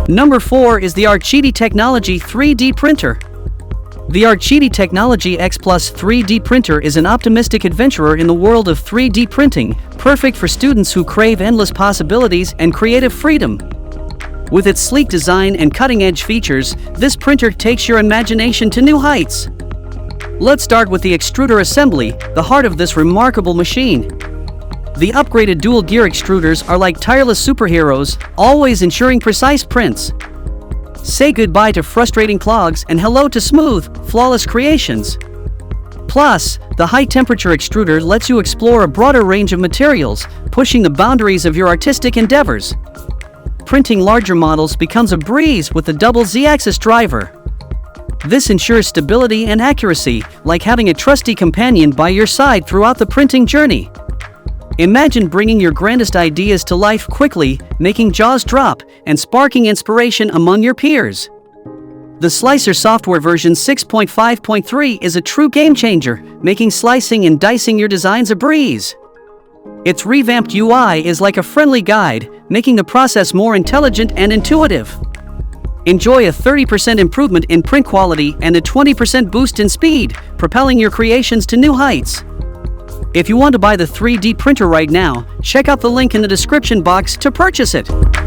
Number 4 is the R QIDI Technology 3D Printer. The R QIDI Technology X-PLUS3 3D printer is an optimistic adventurer in the world of 3D printing, perfect for students who crave endless possibilities and creative freedom. With its sleek design and cutting-edge features, this printer takes your imagination to new heights. Let's start with the extruder assembly, the heart of this remarkable machine. The upgraded dual-gear extruders are like tireless superheroes, always ensuring precise prints. Say goodbye to frustrating clogs and hello to smooth, flawless creations. Plus, the high-temperature extruder lets you explore a broader range of materials, pushing the boundaries of your artistic endeavors. Printing larger models becomes a breeze with the double Z-axis driver. This ensures stability and accuracy, like having a trusty companion by your side throughout the printing journey. Imagine bringing your grandest ideas to life quickly, making jaws drop, and sparking inspiration among your peers. The Slicer software version 6.5.3 is a true game-changer, making slicing and dicing your designs a breeze. Its revamped UI is like a friendly guide, making the process more intelligent and intuitive. Enjoy a 30% improvement in print quality and a 20% boost in speed, propelling your creations to new heights. If you want to buy the 3D printer right now, check out the link in the description box to purchase it.